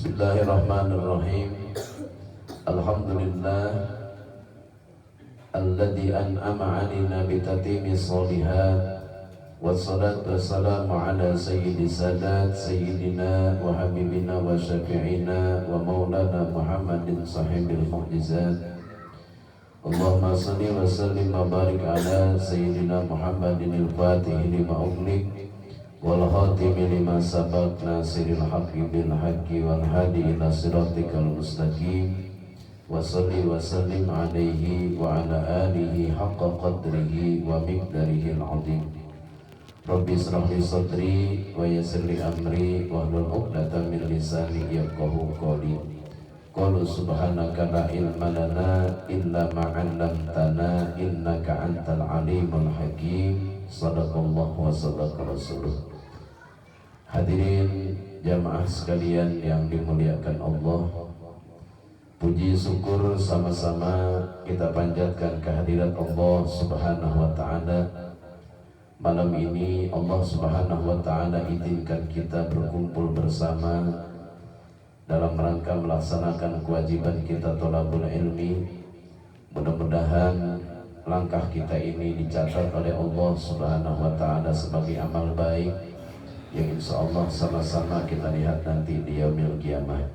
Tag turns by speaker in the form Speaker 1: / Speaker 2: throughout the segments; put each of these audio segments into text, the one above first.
Speaker 1: Bismillahirrahmanirrahim. Alhamdulillah alladzi an'ama 'alaina bi tatimi sholihat. Wassalatu wassalamu ala sayyidis sadat sayyidina wa habibina wa syafi'ina wa maulana Muhammadin sahibil mu'jizat. Allahumma salli wa sallim wa barik ala sayyidina Muhammadin al-Fatih lima ughliq wal khatimi lima sabaq nasiril haqqi bil haqqi wal hadi ila siratikal mustaqim. Wa salli wa sallim alaihi wa ala alihi haqqa qadrihi wa miqdarihi al-azim. Rabbi israh li sadri wa yassir li amri wa hlul 'uqdatam min lisani yafqahu qawli. Qalu subhanaka la ilma lana illa ma 'allamtana innaka antal alimul hakim. Shadaqallahu wa shadaqa rasuluh. Hadirin jamaah sekalian yang dimuliakan Allah, puji syukur sama-sama kita panjatkan kehadirat Allah Subhanahu wa ta'ala. Malam ini Allah Subhanahu wa ta'ala izinkan kita berkumpul bersama dalam rangka melaksanakan kewajiban kita thalabul ilmi. Mudah-mudahan langkah kita ini dicatat oleh Allah Subhanahu wa ta'ala sebagai amal baik yang insya Allah sama-sama kita lihat nanti di yaumil qiyamah.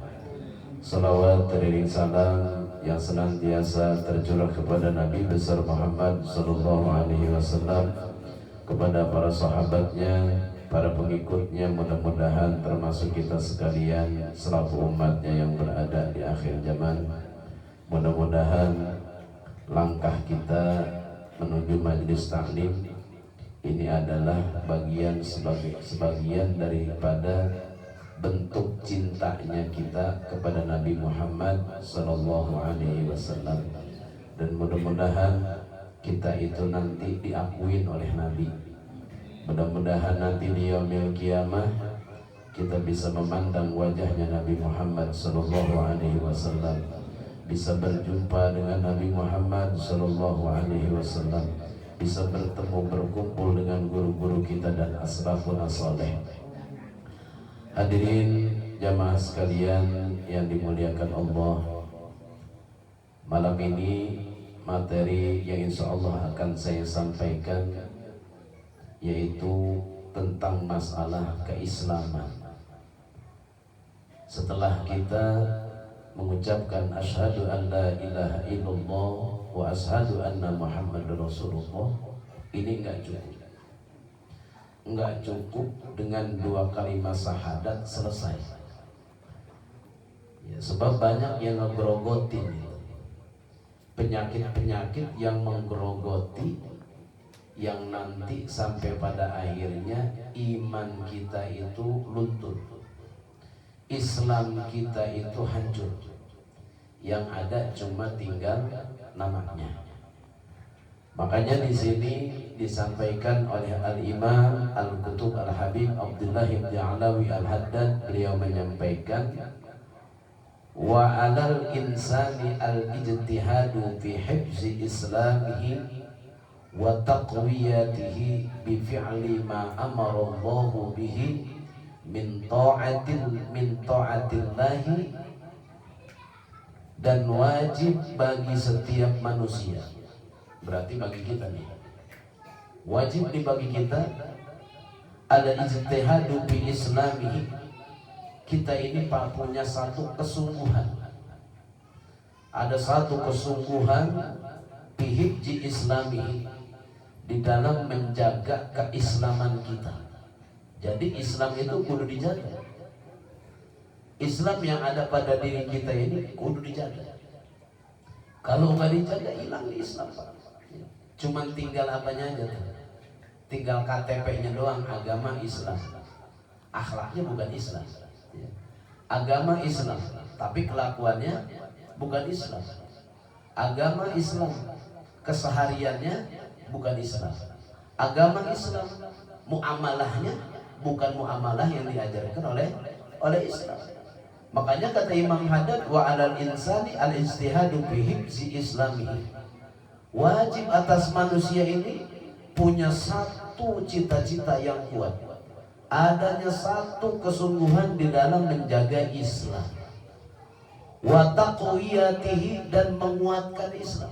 Speaker 1: Salawat teriring salam yang senantiasa tercurah kepada Nabi besar Muhammad sallallahu alaihi wasallam, kepada para sahabatnya, para pengikutnya, mudah-mudahan termasuk kita sekalian selaku umatnya yang berada di akhir zaman. Mudah-mudahan langkah kita menuju majelis taklim ini adalah sebagian daripada bentuk cintanya kita kepada Nabi Muhammad sallallahu alaihi wasallam, dan mudah-mudahan kita itu nanti diakuin oleh Nabi. Mudah-mudahan nanti di yaumil qiyamah kita bisa memandang wajahnya Nabi Muhammad sallallahu alaihi wasallam, bisa berjumpa dengan Nabi Muhammad sallallahu alaihi wasallam, bisa bertemu berkumpul dengan guru-guru kita dan asrafun as-saleh. Hadirin jamaah sekalian yang dimuliakan Allah, malam ini materi yang insya Allah akan saya sampaikan yaitu tentang masalah keislaman. Setelah kita mengucapkan asyhadu an la ilaha illallah wa asyhadu anna Muhammadar Rasulullah, ini enggak cukup dengan dua kalimat syahadat selesai ya, sebab banyak yang ngegrogotin penyakit-penyakit yang menggerogoti, yang nanti sampai pada akhirnya iman kita itu luntur, Islam kita itu hancur, yang ada cuma tinggal namanya. Makanya di sini disampaikan oleh Al-Imam Al-Qutub Al-Habib Abdullah ibn Alawi Al-Haddad, beliau menyampaikan wa 'alal insani al-ijtihadu fi hifzi islamihi wa taqwiyatihi bi fi'li ma amara Allah bihi min ta'atillahi, dan wajib bagi setiap manusia, berarti bagi kita nih, wajib bagi kita ada ijtihadu fi islamihi. Kita ini Pak punya satu kesungguhan, ada satu kesungguhan bihibji islami, di dalam menjaga keislaman kita. Jadi Islam itu kudu dijaga. Islam yang ada pada diri kita ini kudu dijaga. Kalau nggak dijaga hilang Islam, Pak. Cuman tinggal apanya aja, tinggal KTP-nya doang, agama Islam, akhlaknya bukan Islam. Agama Islam, tapi kelakuannya bukan Islam. Agama Islam, kesehariannya bukan Islam. Agama Islam, muamalahnya bukan muamalah yang diajarkan oleh Islam. Makanya kata Imam Haddad, wa 'alal insani al-ijtihadu fi hifzi islamihi. Wajib atas manusia ini punya satu cita-cita yang kuat, adanya satu kesungguhan di dalam menjaga Islam. wa taqwiyatihi, dan menguatkan Islam.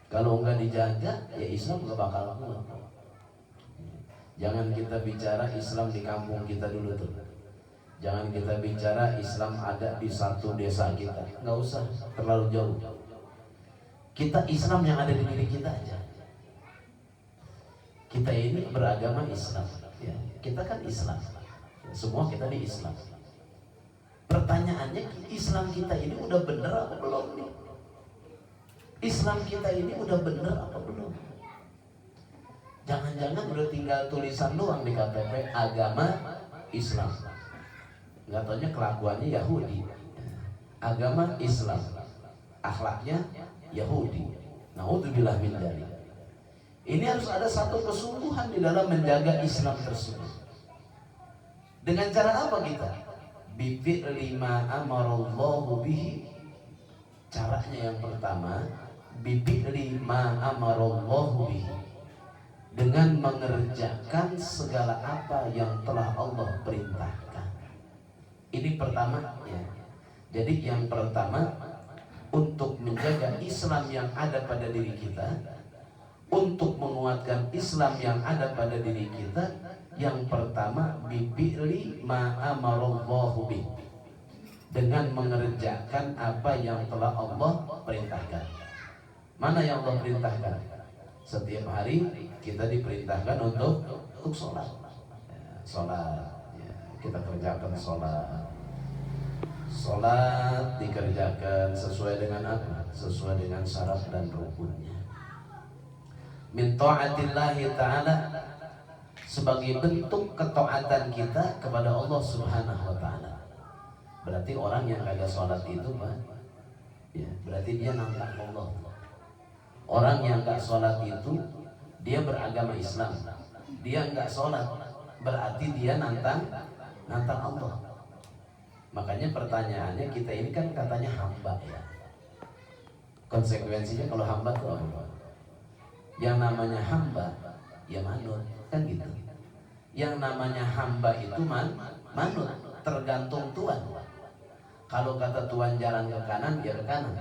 Speaker 1: Kalau enggak dijaga, ya Islam enggak bakal kuat. Jangan kita bicara Islam di kampung kita dulu tuh. Jangan kita bicara Islam ada di satu desa kita. Enggak usah, terlalu jauh. Kita Islam yang ada di diri kita aja. Kita ini beragama Islam. Ya, kita kan Islam. Semua kita di Islam. Pertanyaannya, Islam kita ini udah bener apa belum nih? Islam kita ini udah bener apa belum? Jangan-jangan udah tinggal tulisan doang di KTP agama Islam. Nggak taunya kelakuannya Yahudi. Agama Islam, akhlaknya Yahudi. Naudzubillah min dzalik. Ini harus ada satu kesungguhan di dalam menjaga Islam tersebut. Dengan cara apa kita? Bifi'li ma amarallahu bihi. Caranya yang pertama, bifi'li ma amarallahu bihi, dengan mengerjakan segala apa yang telah Allah perintahkan. Ini pertama ya. Jadi yang pertama, untuk menjaga Islam yang ada pada diri kita, untuk menguatkan Islam yang ada pada diri kita, yang pertama bifi'li ma amarallahu bihi, dengan mengerjakan apa yang telah Allah perintahkan. Mana yang Allah perintahkan? Setiap hari kita diperintahkan untuk sholat. Sholat, ya, kita kerjakan sholat. Sholat dikerjakan sesuai dengan apa? Sesuai dengan syarat dan rukunnya. Min ta'atillahi ta'ala, sebagai bentuk ketaatan kita kepada Allah Subhanahu wa ta'ala. Berarti orang yang kagak sholat itu Pak, ya, berarti dia nantang Allah. Orang yang gak sholat itu dia beragama Islam. Dia gak sholat berarti dia nantang Allah. Makanya pertanyaannya, kita ini kan katanya hamba ya. Konsekuensinya kalau hamba itu apa? Yang namanya hamba ya manut, kan gitu. Yang namanya hamba itu manut, tergantung Tuhan. Kalau kata Tuhan jalan ke kanan, ya ke kanan.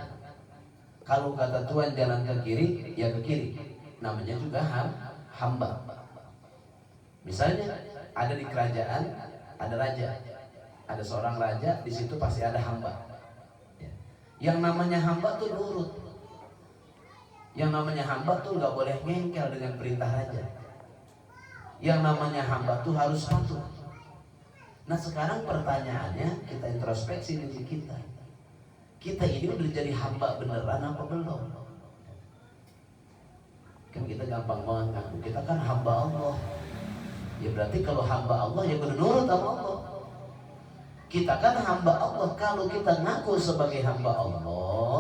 Speaker 1: Kalau kata Tuhan jalan ke kiri, ya ke kiri. Namanya juga hamba. Misalnya ada di kerajaan, ada raja, ada seorang raja, di situ pasti ada hamba. Yang namanya hamba tuh nurut. Yang namanya hamba tuh nggak boleh ngengkel dengan perintah raja. Yang namanya hamba tuh harus patuh. Nah sekarang pertanyaannya, kita introspeksi diri kita. Kita ini udah jadi hamba beneran apa belum? Kan kita gampang mengaku kita kan hamba Allah. Ya berarti kalau hamba Allah ya menurut sama Allah. Kita kan hamba Allah. Kalau kita ngaku sebagai hamba Allah,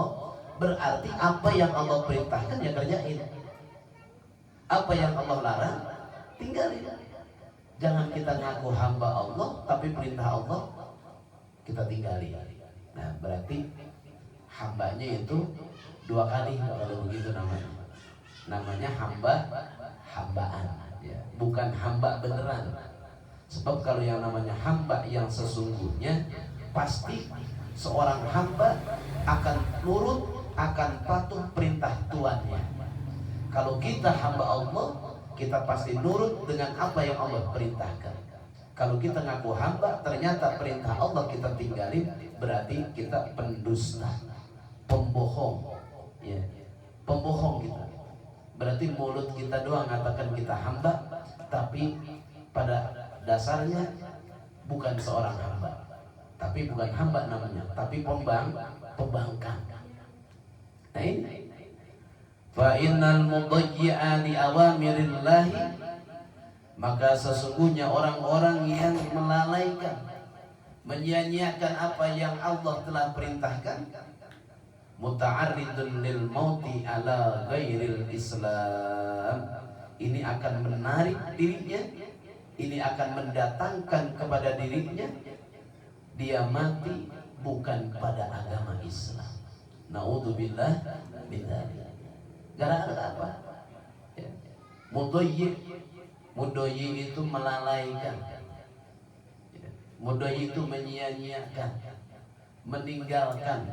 Speaker 1: berarti apa yang Allah perintahkan ya kerjain. Apa yang Allah larang tinggalin. Jangan kita ngaku hamba Allah tapi perintah Allah kita tinggalin. Nah berarti hambanya itu dua kali kalau begitu namanya. Namanya hambaan ya, bukan hamba beneran. Sebab kalau yang namanya hamba yang sesungguhnya, pasti seorang hamba akan nurut, akan patuh perintah Tuannya. Kalau kita hamba Allah, kita pasti nurut dengan apa yang Allah perintahkan. Kalau kita ngaku hamba, ternyata perintah Allah kita tinggalin, berarti kita pendusta, pembohong, ya, pembohong kita. Berarti mulut kita doang mengatakan kita hamba, tapi pada dasarnya bukan seorang hamba. Tapi bukan hamba namanya, tapi pembangkang. Nah ini. Fa innal mudayyi'a li awamirillahi, maka sesungguhnya orang-orang yang melalaikan, menyia-nyiakan apa yang Allah telah perintahkan, muta'arridun lil mauti ala ghairil Islam, ini akan menarik dirinya, ini akan mendatangkan kepada dirinya dia mati bukan pada agama Islam. Naudzubillah min dzalik. Gara-gara apa? Ya. Mudayyi itu melalaikan. Ya. Mudayyi itu menyia-nyiakan. meninggalkan,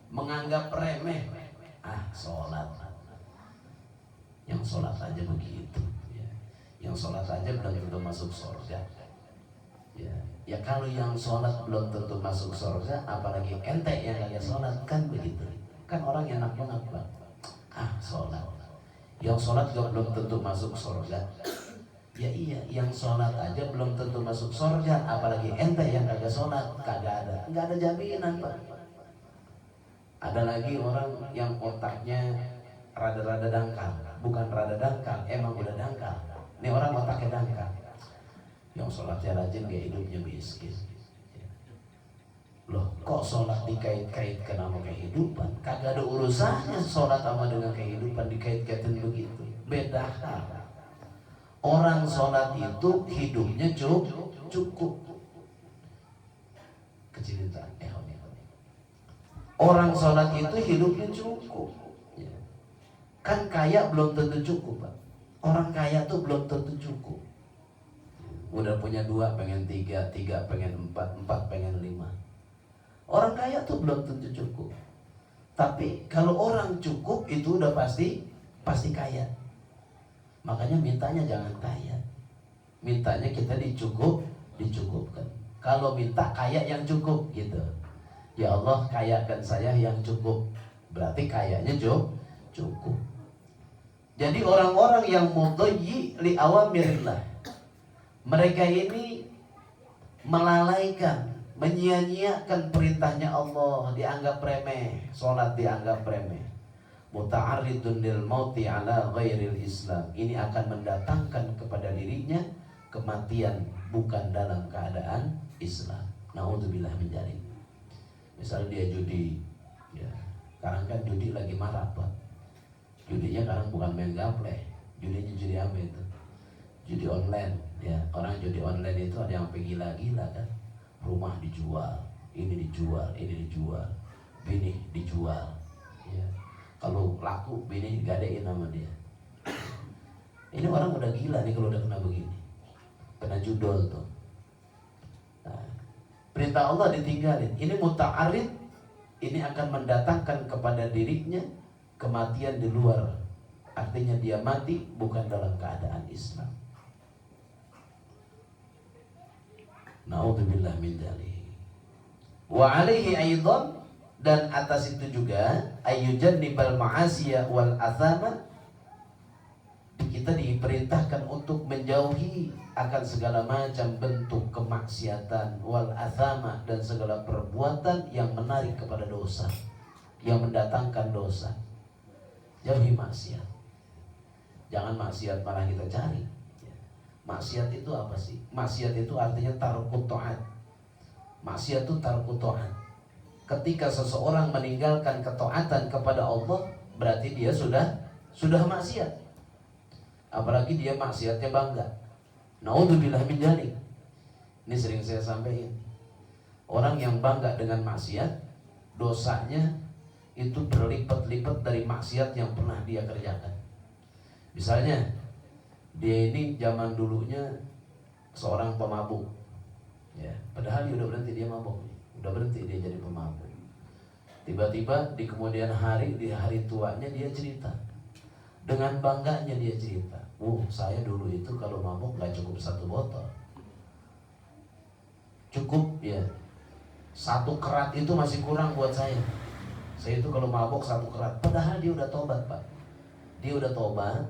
Speaker 1: menganggap remeh, sholat. Yang sholat aja begitu, ya. Yang sholat aja belum tentu masuk surga. Ya kalau yang sholat belum tentu masuk surga, apalagi ente yang kagak sholat, kan begitu. Kan orang enak banget, Pak. Sholat. Yang sholat juga belum tentu masuk surga. Ya iya, yang sholat aja belum tentu masuk surga, apalagi ente yang kagak sholat, nggak ada jaminan, Pak. Ada lagi orang yang otaknya rada-rada dangkal, bukan rada dangkal, emang udah dangkal. Ini orang otaknya dangkal. Yang sholatnya rajin gak hidupnya miskin. Loh, kok sholat dikait-kaitkan sama kehidupan? Kagak ada urusannya sholat sama dengan kehidupan dikait-kaitin begitu. Beda hal. Orang sholat itu hidupnya cukup. Kecilin tak? Orang sholat itu hidupnya cukup. Kan kaya belum tentu cukup, Pak. Orang kaya tuh belum tentu cukup. Udah punya 2 pengen 3, 3 pengen 4, 4 pengen 5. Orang kaya tuh belum tentu cukup. Tapi kalau orang cukup itu udah pasti kaya. Makanya mintanya jangan kaya. Mintanya kita dicukupkan. Kalau minta kaya yang cukup gitu. Ya Allah, kayakan saya yang cukup. Berarti kayanya cukup. Jadi orang-orang yang mudayyi li awamirillah, mereka ini melalaikan, menyia-nyiakan perintahnya Allah, dianggap remeh, sholat dianggap remeh. Muta'arridun lil mauti ala ghairil Islam, ini akan mendatangkan kepada dirinya kematian bukan dalam keadaan Islam. Naudzubillah min dzalik. Misalnya dia judi, ya, sekarang kan judi lagi marak, Pak. Judinya sekarang bukan main gaple, judinya judi apa itu? Judi online. Ya, orang judi online itu ada yang sampai gila-gila kan. Rumah dijual, ini dijual, bini dijual. Ya. Kalau laku bini digadein sama dia. Ini orang udah gila nih kalau udah kena begini. Kena judol tuh. Nah, perintah Allah ditinggalin. Ini muta'arid, ini akan mendatangkan kepada dirinya kematian di luar. Artinya dia mati bukan dalam keadaan Islam. Na'udzubillah min dzalik. Wa alaihi aidan, dan atas itu juga ayyujannibal ma'asiya wal athama, kita diperintahkan untuk menjauhi akan segala macam bentuk kemaksiatan wal athama, dan segala perbuatan yang menarik kepada dosa, yang mendatangkan dosa. Jauhi maksiat. Jangan maksiat malah kita cari. Maksiat itu apa sih? Maksiat itu artinya tarkut ta'at. Maksiat itu tarkut ta'at. Ketika seseorang meninggalkan ketaatan kepada Allah, berarti dia sudah maksiat. Apalagi dia maksiatnya bangga. Naudzubillah min dzalik. Ini sering saya sampaikan. Orang yang bangga dengan maksiat, dosanya itu berlipat-lipat dari maksiat yang pernah dia kerjakan. Misalnya dia ini zaman dulunya seorang pemabuk, ya, padahal dia udah berhenti dia mabuk, udah berhenti dia jadi pemabuk. Tiba-tiba di kemudian hari, di hari tuanya dia cerita, dengan bangganya dia cerita, saya dulu itu kalau mabuk nggak cukup 1 botol, cukup ya 1 kerat itu masih kurang buat saya. Saya itu kalau mabuk 1 kerat, padahal dia udah tobat, Pak, dia udah tobat.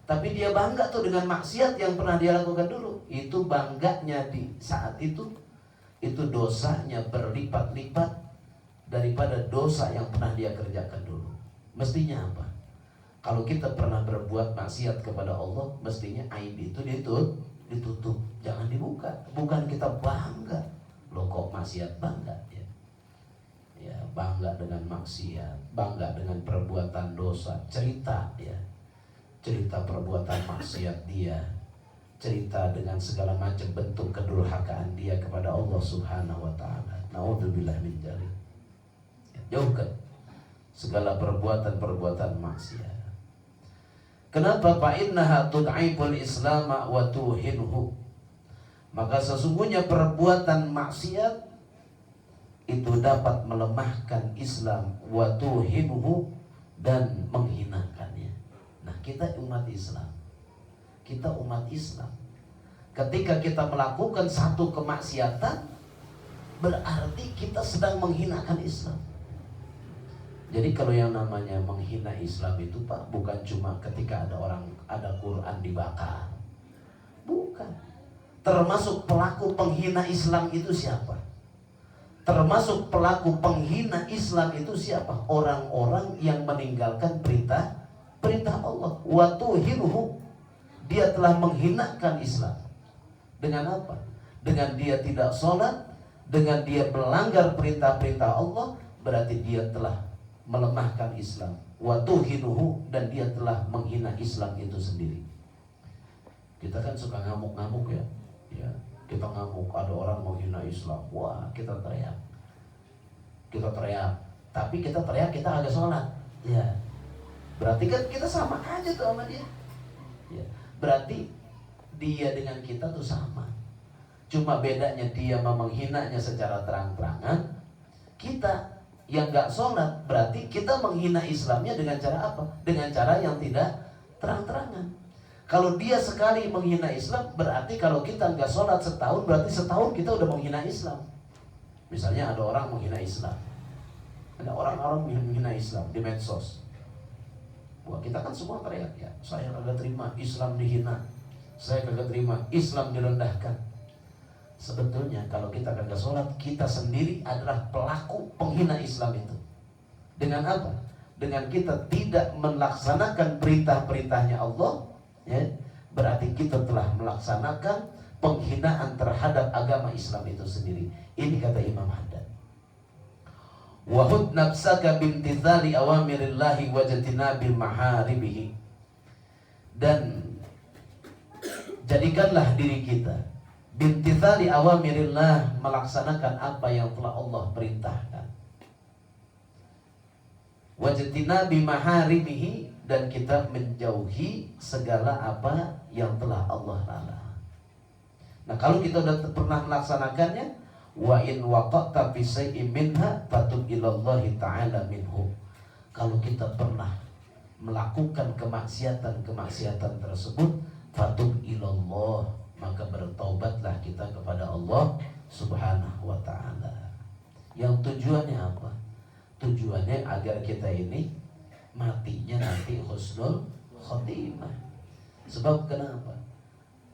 Speaker 1: Tapi dia bangga tuh dengan maksiat yang pernah dia lakukan dulu. Itu bangganya di saat itu dosanya berlipat-lipat daripada dosa yang pernah dia kerjakan dulu. Mestinya apa? Kalau kita pernah berbuat maksiat kepada Allah, mestinya aib itu ditutup, jangan dibuka. Bukan kita bangga. Loh kok maksiat bangga ya? Ya, bangga dengan maksiat, bangga dengan perbuatan dosa, cerita ya. Cerita perbuatan maksiat dia, cerita dengan segala macam bentuk kedurhakaan dia kepada Allah Subhanahu wa taala. Naudzubillah min dzalik. Jauhkan segala perbuatan-perbuatan maksiat. Kenapa? Fa innaha tud'aibul Islam wa tuhinhu. Maka sesungguhnya perbuatan maksiat itu dapat melemahkan Islam wa tuhinuhu, dan menghinakannya. Nah, kita umat Islam, ketika kita melakukan satu kemaksiatan, berarti kita sedang menghinakan Islam. Jadi kalau yang namanya menghina Islam itu Pak, bukan cuma ketika ada Quran dibakar. Bukan. Termasuk pelaku penghina Islam itu siapa? Termasuk pelaku penghina Islam itu siapa? Orang-orang yang meninggalkan perintah Allah. Wa tuhinuhu, dia telah menghinakan Islam. Dengan apa? Dengan dia tidak sholat, dengan dia melanggar perintah-perintah Allah, berarti dia telah melemahkan Islam. Wa tuhinuhu, dan dia telah menghina Islam itu sendiri. Kita kan suka ngamuk-ngamuk ya. Kita ngamuk, ada orang menghina Islam, wah kita teriak. Tapi kita teriak, kita agak sholat. Ya, berarti kan kita sama aja tuh sama dia. Ya, berarti dia dengan kita tuh sama. Cuma bedanya dia menghinanya secara terang-terangan. Kita yang gak sholat, berarti kita menghina Islamnya dengan cara apa? Dengan cara yang tidak terang-terangan. Kalau dia sekali menghina Islam, berarti kalau kita gak sholat setahun, berarti setahun kita udah menghina Islam. Misalnya ada orang menghina Islam, ada orang-orang menghina Islam di medsos. Wah, kita kan semua teriak ya, saya kagak terima Islam dihina, saya kagak terima Islam direndahkan. Sebetulnya kalau kita kagak sholat, kita sendiri adalah pelaku penghina Islam itu. Dengan apa? Dengan kita tidak melaksanakan perintah-perintahnya Allah, ya, berarti kita telah melaksanakan penghinaan terhadap agama Islam itu sendiri. Ini kata Imam Haddad. Wahud nafsaka bimtithali awamirillahi wajtinabi maharibihi, dan jadikanlah diri kita bimtithali awamirillah, melaksanakan apa yang telah Allah perintahkan. Wajtinabi maharimihi, dan kita menjauhi segala apa yang telah Allah larang. Nah, kalau kita sudah pernah melaksanakannya, wa in waqa'ta fi shay'in minha fatub ilallahi ta'ala minhu. Kalau kita pernah melakukan kemaksiatan tersebut, fatub ilallah, maka bertaubatlah kita kepada Allah Subhanahu wa ta'ala. Yang tujuannya apa? Tujuannya agar kita ini matinya nanti husnul khotimah. Sebab kenapa?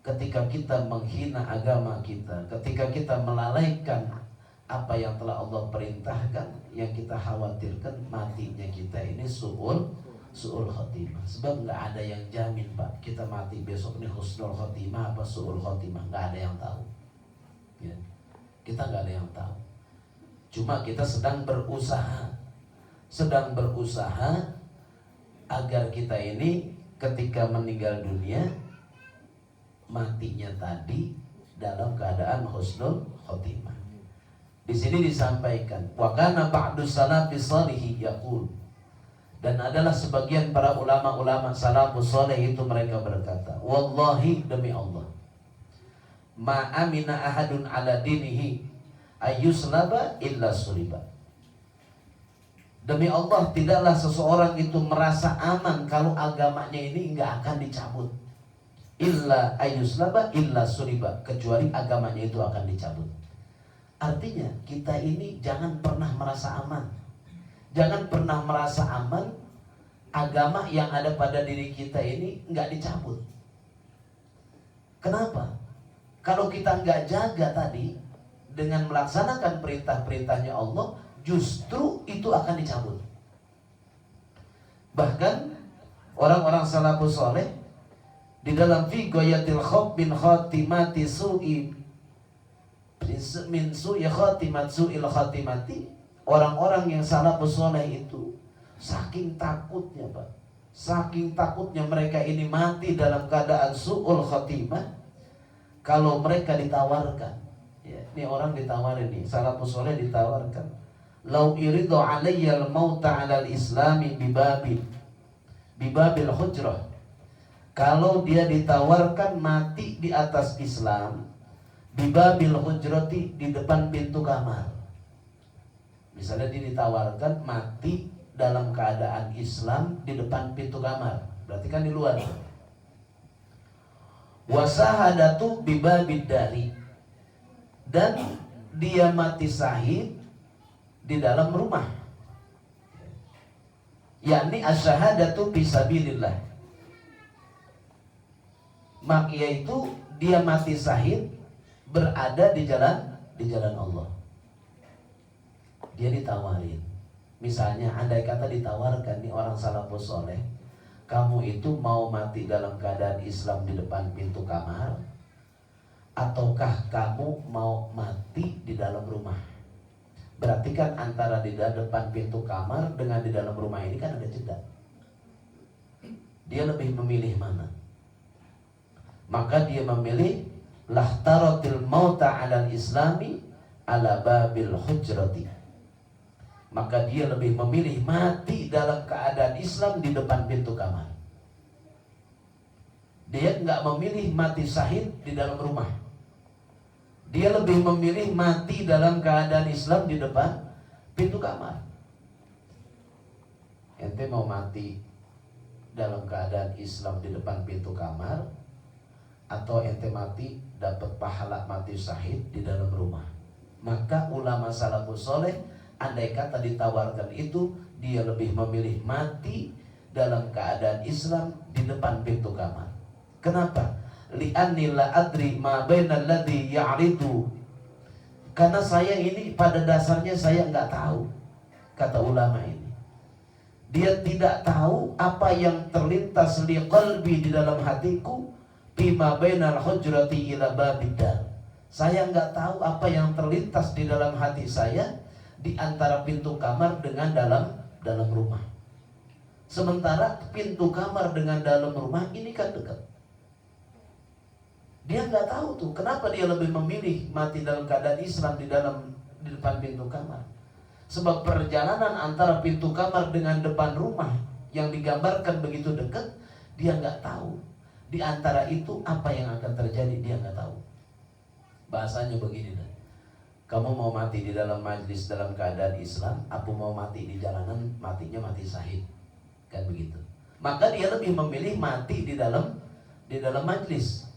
Speaker 1: Ketika kita menghina agama kita, ketika kita melalaikan apa yang telah Allah perintahkan, yang kita khawatirkan matinya kita ini su'ul khotimah. Sebab nggak ada yang jamin Pak, kita mati besok ini husnul khotimah apa su'ul khotimah, nggak ada yang tahu. Ya, kita nggak ada yang tahu. Cuma kita sedang berusaha agar kita ini ketika meninggal dunia, matinya tadi dalam keadaan husnul khotimah. Di sini disampaikan, wa kana ba'du salafis salihi yaqul, dan adalah sebagian para ulama-ulama salafus salih itu mereka berkata, wallahi, demi Allah, ma amina ahadun ala dinihi ayyuslaba illa suliba. Demi Allah, tidaklah seseorang itu merasa aman kalau agamanya ini enggak akan dicabut. Illa ayyuslaba illa suliba, kecuali agamanya itu akan dicabut. Artinya kita ini jangan pernah merasa aman. Jangan pernah merasa aman agama yang ada pada diri kita ini enggak dicabut. Kenapa? Kalau kita enggak jaga tadi dengan melaksanakan perintah-perintahnya Allah, justru itu akan dicabut. Bahkan orang-orang salafus saleh di dalam fi ghayatil khauf bin khatimati su'i min su'i khatimat su'il khatimati, orang-orang yang salafus saleh itu saking takutnya Pak, saking takutnya mereka ini mati dalam keadaan su'ul khatimah, kalau mereka ditawarkan, ya, ini orang ditawarin nih, salafus saleh ditawarkan, lau iridu alayyal mauta alal islami bibabil hujrah, kalau dia ditawarkan mati di atas Islam, bibabil hujrati, di depan pintu kamar. Misalnya dia ditawarkan mati dalam keadaan Islam di depan pintu kamar, berarti kan di luar. Wasahadatu bibabid dari, dan dia mati syahid di dalam rumah, yakni asyhadatu fisabilillah. Maka yaitu dia mati syahid berada di jalan Allah. Dia ditawarin, misalnya andai kata ditawarkan nih orang salafus soleh, kamu itu mau mati dalam keadaan Islam di depan pintu kamar, ataukah kamu mau mati di dalam rumah? Berarti kan antara di depan pintu kamar dengan di dalam rumah ini kan ada jeda. Dia lebih memilih mana? Maka dia memilih lahtaratil mauta 'alal islami ala babil hujrati. Maka dia lebih memilih mati dalam keadaan Islam di depan pintu kamar. Dia nggak memilih mati syahid di dalam rumah. Dia lebih memilih mati dalam keadaan Islam di depan pintu kamar. Ente mau mati dalam keadaan Islam di depan pintu kamar, atau ente mati dapat pahala mati syahid di dalam rumah? Maka ulama salafus soleh, andai kata ditawarkan itu, dia lebih memilih mati dalam keadaan Islam di depan pintu kamar. Kenapa? Li'anni la adri ma bainal ladzi ya'ridu. Karena saya ini pada dasarnya saya nggak tahu, kata ulama ini. Dia tidak tahu apa yang terlintas li qalbi di dalam hatiku, bima bainal hujrati ila babidar. Saya nggak tahu apa yang terlintas di dalam hati saya di antara pintu kamar dengan dalam rumah. Sementara pintu kamar dengan dalam rumah ini kan dekat. Dia nggak tahu tuh kenapa dia lebih memilih mati dalam keadaan Islam di depan pintu kamar. Sebab perjalanan antara pintu kamar dengan depan rumah yang digambarkan begitu dekat, dia nggak tahu. Di antara itu apa yang akan terjadi, dia nggak tahu. Bahasanya begini dah. Kamu mau mati di dalam majlis dalam keadaan Islam, aku mau mati di jalanan, matinya mati syahid, kan begitu. Maka dia lebih memilih mati di dalam majlis.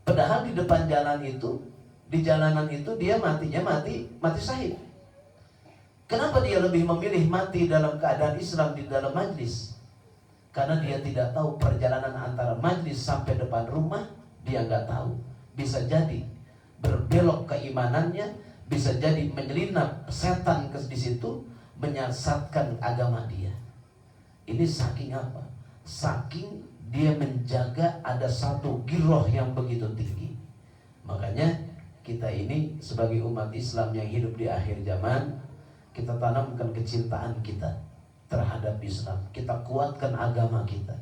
Speaker 1: Padahal di depan jalan itu, di jalanan itu dia matinya mati syahid. Kenapa dia lebih memilih mati dalam keadaan Islam di dalam majlis? Karena dia tidak tahu perjalanan antara majlis sampai depan rumah, dia nggak tahu. Bisa jadi berbelok keimanannya, bisa jadi menyelinap setan di situ, menyesatkan agama dia. Ini saking apa? Saking dia menjaga ada satu giroh yang begitu tinggi. Makanya kita ini sebagai umat Islam yang hidup di akhir zaman, kita tanamkan kecintaan kita terhadap Islam. Kita kuatkan agama kita.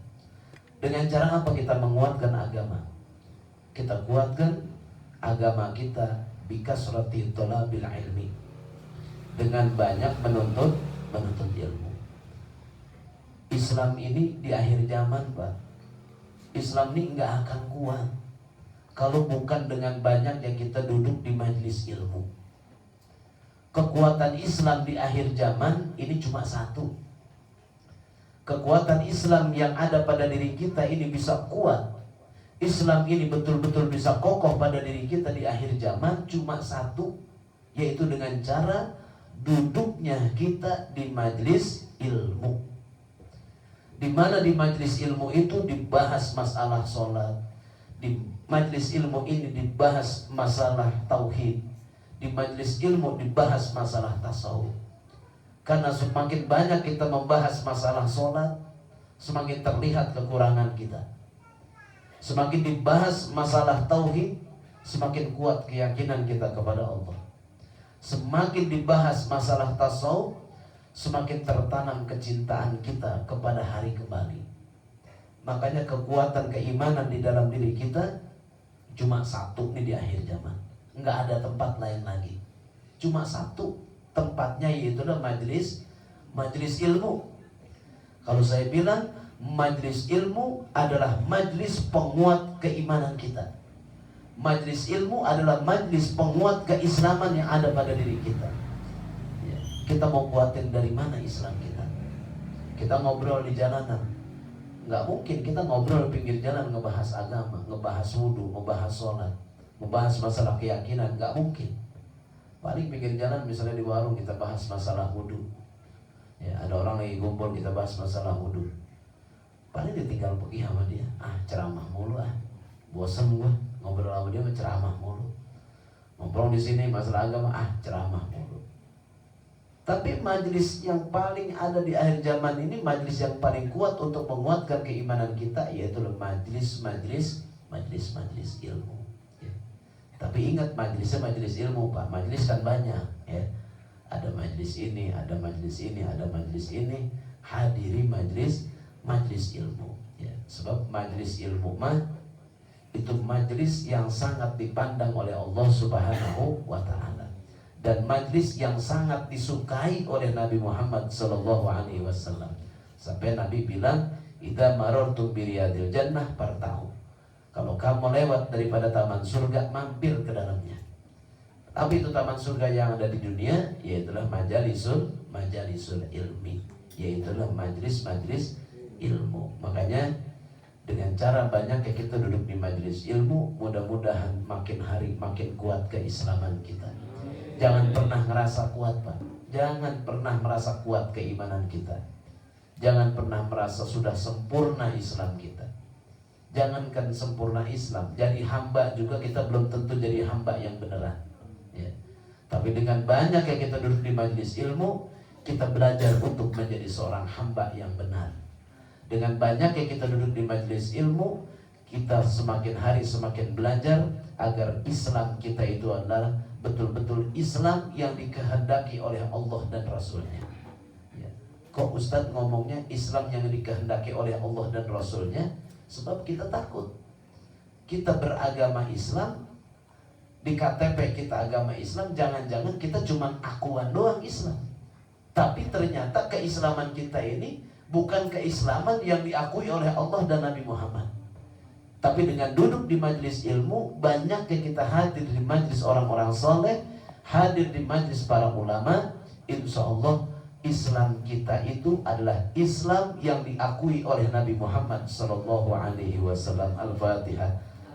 Speaker 1: Dengan cara apa kita menguatkan agama? Kita kuatkan agama kita bikasrati thalabil ilmi, dengan banyak menuntut ilmu. Islam ini di akhir zaman, Pak, Islam ini nggak akan kuat kalau bukan dengan banyak yang kita duduk di majelis ilmu. Kekuatan Islam di akhir zaman ini cuma satu. Kekuatan Islam yang ada pada diri kita ini bisa kuat, Islam ini betul-betul bisa kokoh pada diri kita di akhir zaman cuma satu, yaitu dengan cara duduknya kita di majelis ilmu. Di mana di majelis ilmu itu dibahas masalah sholat, di majelis ilmu ini dibahas masalah tauhid, di majelis ilmu dibahas masalah tasawuf. Karena semakin banyak kita membahas masalah sholat, semakin terlihat kekurangan kita. Semakin dibahas masalah tauhid, semakin kuat keyakinan kita kepada Allah. Semakin dibahas masalah tasawuf, semakin tertanam kecintaan kita kepada hari kembali. Makanya kekuatan keimanan di dalam diri kita cuma satu nih di akhir zaman. Nggak ada tempat lain lagi. Cuma satu tempatnya, yaitu majelis ilmu. Kalau saya bilang majelis ilmu adalah majelis penguat keimanan kita. Majelis ilmu adalah majelis penguat keislaman yang ada pada diri kita. Ya. Kita mau kuatin dari mana Islam kita? Kita ngobrol di jalanan, nggak mungkin kita ngobrol di pinggir jalan ngebahas agama, ngebahas wudhu, ngebahas sholat, ngebahas masalah keyakinan, nggak mungkin. Paling pinggir jalan misalnya di warung kita bahas masalah wudhu. Ya, ada orang lagi kumpul kita bahas masalah wudhu. Paling ditinggal pergi sama dia. Ceramah mulu bosan gua ngobrol sama dia, ceramah mulu. Ngobrol di sini masalah agama, ceramah mulu. Tapi majelis yang paling ada di akhir zaman ini, majelis yang paling kuat untuk menguatkan keimanan kita, yaitu majelis ilmu. Ya. Tapi ingat, majelisnya majelis ilmu, Pak. Majelis kan banyak, ya. Ada majelis ini, ada majelis ini, ada majelis ini. Hadiri majelis ilmu. Ya. Sebab majelis ilmu itu majelis yang sangat dipandang oleh Allah Subhanahu wa Ta'ala, dan majelis yang sangat disukai oleh Nabi Muhammad sallallahu alaihi wasallam. Sampai Nabi bilang, "Idza marartum bi riyadil jannah fartahu." Kalau kamu lewat daripada taman surga, mampir ke dalamnya. Tapi itu taman surga yang ada di dunia, yaitulah majalisul ilmi, yaitulah majelis ilmu. Makanya dengan cara banyaknya kita duduk di majelis ilmu, mudah-mudahan makin hari makin kuat keislaman kita. Jangan pernah ngerasa kuat, Pak. Jangan pernah merasa kuat keimanan kita. Jangan pernah merasa sudah sempurna Islam kita. Jangankan sempurna Islam, jadi hamba juga kita belum tentu jadi hamba yang beneran. Ya. Tapi dengan banyak yang kita duduk di majelis ilmu, kita belajar untuk menjadi seorang hamba yang benar. Dengan banyak yang kita duduk di majelis ilmu, kita semakin hari semakin belajar agar Islam kita itu adalah betul-betul Islam yang dikehendaki oleh Allah dan Rasulnya. Ya. Kok Ustadz ngomongnya Islam yang dikehendaki oleh Allah dan Rasulnya? Sebab kita takut. Kita beragama Islam, di KTP kita agama Islam, jangan-jangan kita cuma akuan doang Islam. Tapi ternyata keislaman kita ini bukan keislaman yang diakui oleh Allah dan Nabi Muhammad. Tapi dengan duduk di majelis ilmu, banyak yang kita hadir di majelis orang-orang soleh, hadir di majelis para ulama, insya Allah Islam kita itu adalah Islam yang diakui oleh Nabi Muhammad sallallahu alaihi wasallam. Al-Fatihah.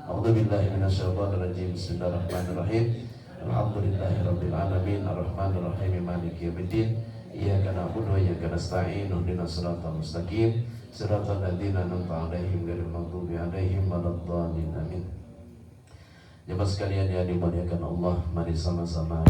Speaker 1: A'udzubillahi minasyaitonirrajim. Bismillahirrahmanirrahim. Alhamdulillahirabbil alamin, arrahmanirrahim, maliki yaumiddin. Iyyaka na'budu wa iyyaka nasta'in. Ihdinas siratal mustaqim. Siratal ladzina an'amta 'alaihim ghairil maghdubi 'alaihim waladdallin. Amin. Jemaah sekalian yang dimuliakan Allah, mari sama-sama